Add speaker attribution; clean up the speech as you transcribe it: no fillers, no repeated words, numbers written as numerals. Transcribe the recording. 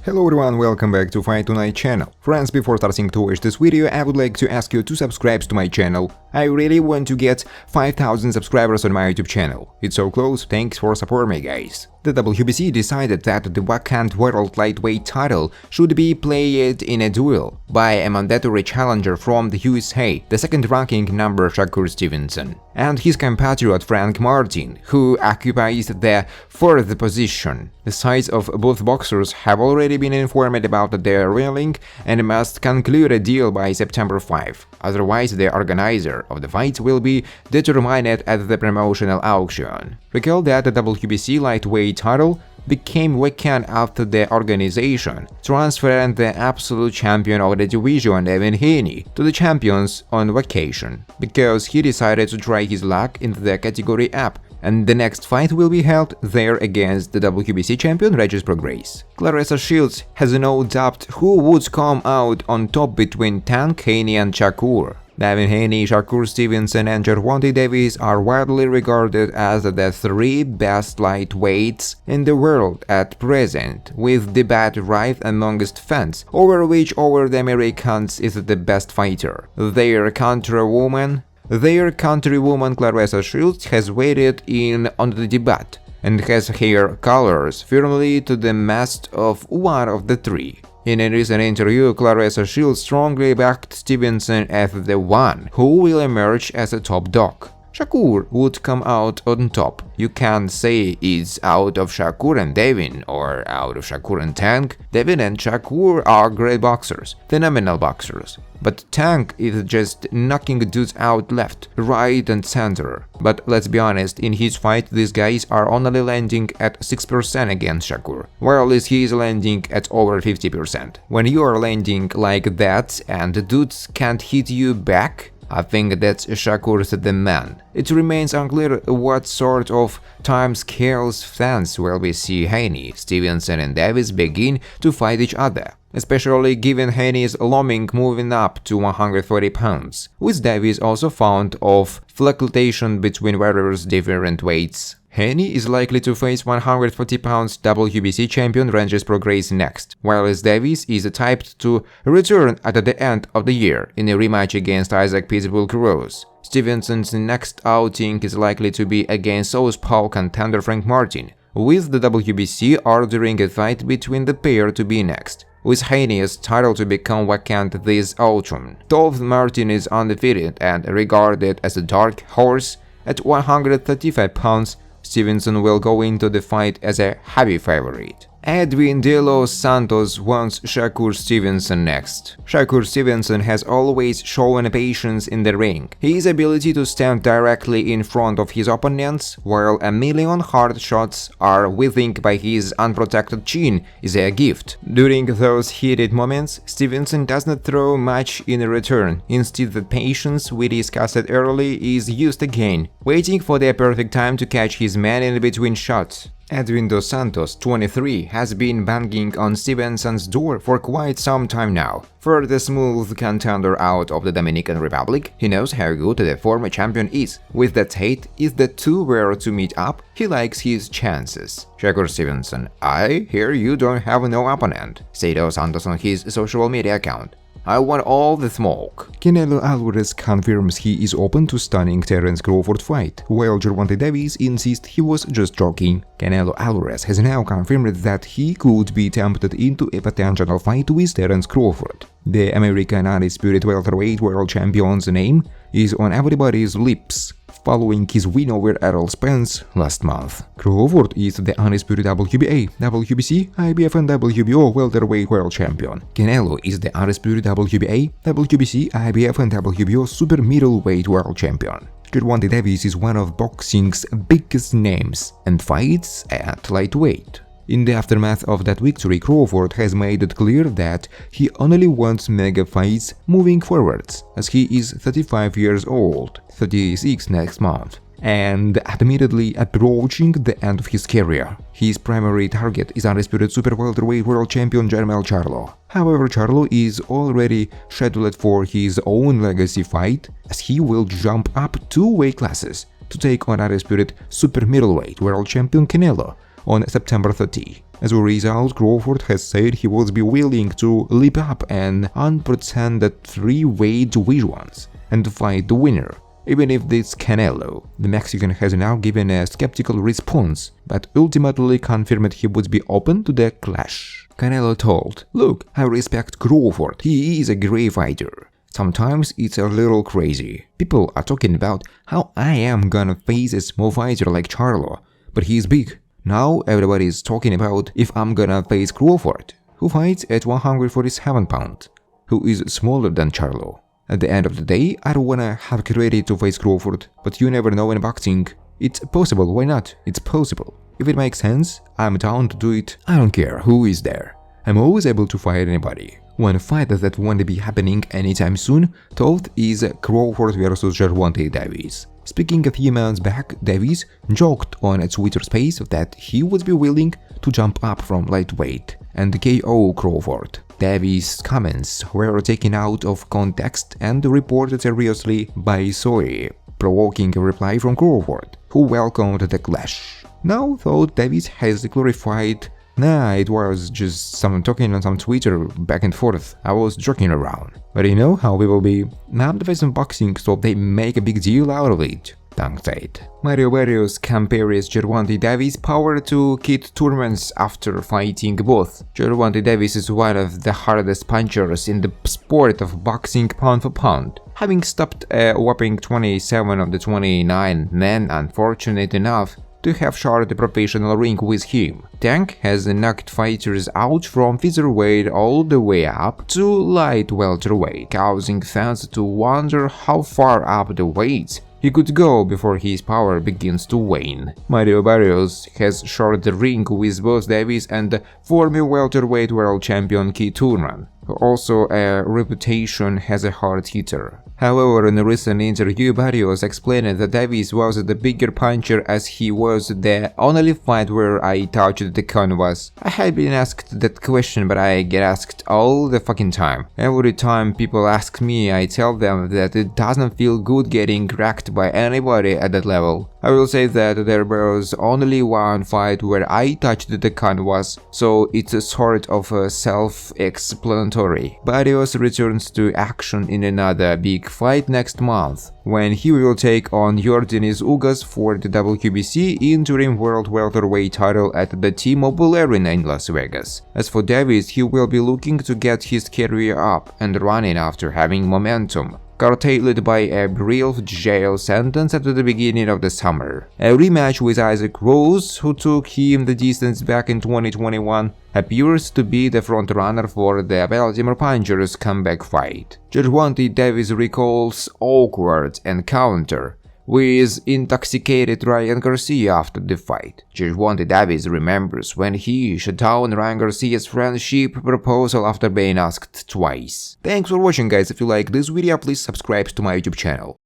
Speaker 1: Hello everyone, welcome back to Fight Tonight channel. Friends, before starting to watch this video, I would like to ask you to subscribe to my channel. I really want to get 5,000 subscribers on my YouTube channel. It's so close, thanks for supporting me guys. The WBC decided that the vacant world lightweight title should be played in a duel by a mandatory challenger from the USA, the second-ranking number Shakur Stevenson, and his compatriot Frank Martin, who occupies the fourth position. The sides of both boxers have already been informed about their ruling and must conclude a deal by September 5. Otherwise, the organizer of the fight will be determined at the promotional auction. Recall that the WBC lightweight title became vacant after the organization transferred the absolute champion of the division, Devin Haney, to the champions on vacation, because he decided to try his luck in the category up, and the next fight will be held there against the WBC champion Regis Progreis. Claressa Shields has no doubt who would come out on top between Tank, Haney and Shakur. Devin Haney, Shakur Stevenson and Gervonta Davis are widely regarded as the three best lightweights in the world at present, with debate rife amongst fans over which over the Americans is the best fighter. Their countrywoman Claressa Shields has weighed in on the debate and has her colors firmly to the mast of one of the three. In a recent interview, Claressa Shields strongly backed Stevenson as the one who will emerge as a top dog. Shakur would come out on top. You can't say it's out of Shakur and Devin or out of Shakur and Tank. Devin and Shakur are great boxers, phenomenal boxers. But Tank is just knocking dudes out left, right and center. But let's be honest, in his fight these guys are only landing at 6% against Shakur, while he is landing at over 50%. When you are landing like that and dudes can't hit you back, I think that's Shakur's the man. It remains unclear what sort of timescales fans will we see Haney, Stevenson and Davis begin to fight each other, especially given Haney's looming moving up to 140 pounds, with Davis also fond of fluctuation between various different weights. Haney is likely to face 140 pounds WBC champion Regis Progreis next, while Davis is typed to return at the end of the year in a rematch against Isaac Pitbull Cruz. Stevenson's next outing is likely to be against southpaw contender Frank Martin, with the WBC ordering a fight between the pair to be next, with Haney's title to become vacant this autumn. Though Martin is undefeated and regarded as a dark horse at 135 pounds, Stevenson will go into the fight as a heavy favorite. Edwin De Los Santos wants Shakur Stevenson next. Shakur Stevenson has always shown patience in the ring. His ability to stand directly in front of his opponents while a million hard shots are whizzing by his unprotected chin is a gift. During those heated moments, Stevenson does not throw much in return. Instead, the patience we discussed early is used again, waiting for the perfect time to catch his man in between shots. Edwin Dos Santos, 23, has been banging on Stevenson's door for quite some time now. For the smooth contender out of the Dominican Republic, he knows how good the former champion is. With that hate, if the two were to meet up, he likes his chances. Shakur Stevenson, I hear you don't have no opponent, said Dos Santos on his social media account. I want all the smoke. Canelo Alvarez confirms he is open to stunning Terence Crawford fight, while Gervonta Davis insists he was just joking. Canelo Alvarez has now confirmed that he could be tempted into a potential fight with Terence Crawford. The American undisputed welterweight world champion's name is on everybody's lips following his win over Errol Spence last month. Crawford is the undisputed WBA, WBC, IBF and WBO welterweight world champion. Canelo is the undisputed WBA, WBC, IBF and WBO super middleweight world champion. Gervonta Davis is one of boxing's biggest names and fights at lightweight. In the aftermath of that victory, Crawford has made it clear that he only wants mega fights moving forwards, as he is 35 years old, 36 next month, and admittedly approaching the end of his career. His primary target is undisputed super welterweight world champion Jermell Charlo. However, Charlo is already scheduled for his own legacy fight, as he will jump up 2 weight classes to take on undisputed super middleweight world champion Canelo on September 30. As a result, Crawford has said he would be willing to leap up an unprecedented 3-way divisions and fight the winner, even if it's Canelo. The Mexican has now given a skeptical response, but ultimately confirmed he would be open to the clash. Canelo told, "Look, I respect Crawford, he is a great fighter. Sometimes it's a little crazy. People are talking about how I am gonna face a small fighter like Charlo, but he's big. Now everybody is talking about if I'm gonna face Crawford, who fights at 147 pounds, who is smaller than Charlo. At the end of the day, I don't wanna have credit to face Crawford, but you never know in boxing. It's possible, why not? It's possible. If it makes sense, I'm down to do it. I don't care who is there. I'm always able to fight anybody." One fight that won't be happening anytime soon, though, is Crawford vs Gervonta Davis. Speaking a few months back, Davis joked on a Twitter space that he would be willing to jump up from lightweight and KO Crawford. Davis' comments were taken out of context and reported seriously by Soy, provoking a reply from Crawford, who welcomed the clash. Now, though, Davis has clarified, "Nah, it was just someone talking on some Twitter back and forth. I was joking around." But you know how people be. I'm the face of boxing, so they make a big deal out of it. Tang said. Mario Barrios compares Gervonta Davis' power to Keith Thurman's after fighting both. Gervonta Davis is one of the hardest punchers in the sport of boxing pound for pound, having stopped a whopping 27 of the 29 men unfortunate enough to have shared the professional ring with him. Tank has knocked fighters out from featherweight all the way up to light welterweight, causing fans to wonder how far up the weights he could go before his power begins to wane. Mario Barrios has shared the ring with both Davis and former welterweight world champion Keith Thurman, who also a reputation as a hard hitter. However, in a recent interview, Barrios explained that Davis was the bigger puncher as he was the only fight where I touched the canvas. I had been asked that question, but I get asked all the fucking time. Every time people ask me, I tell them that it doesn't feel good getting cracked by anybody at that level. I will say that there was only one fight where I touched the canvas, so it's a sort of self-explanatory. Barrios returns to action in another big fight next month, when he will take on Yordenis Ugas for the WBC interim world welterweight title at the T-Mobile Arena in Las Vegas. As for Davis, he will be looking to get his career up and running after having momentum curtailed by a brief jail sentence at the beginning of the summer. A rematch with Isaac Rose, who took him the distance back in 2021, appears to be the frontrunner for the Baltimore Punchers' comeback fight. Gervonta Davis recalls awkward encounter with intoxicated Ryan Garcia after the fight. Gervonta Davis remembers when he shut down Ryan Garcia's friendship proposal after being asked twice. Thanks for watching, guys. If you like this video, please subscribe to my YouTube channel.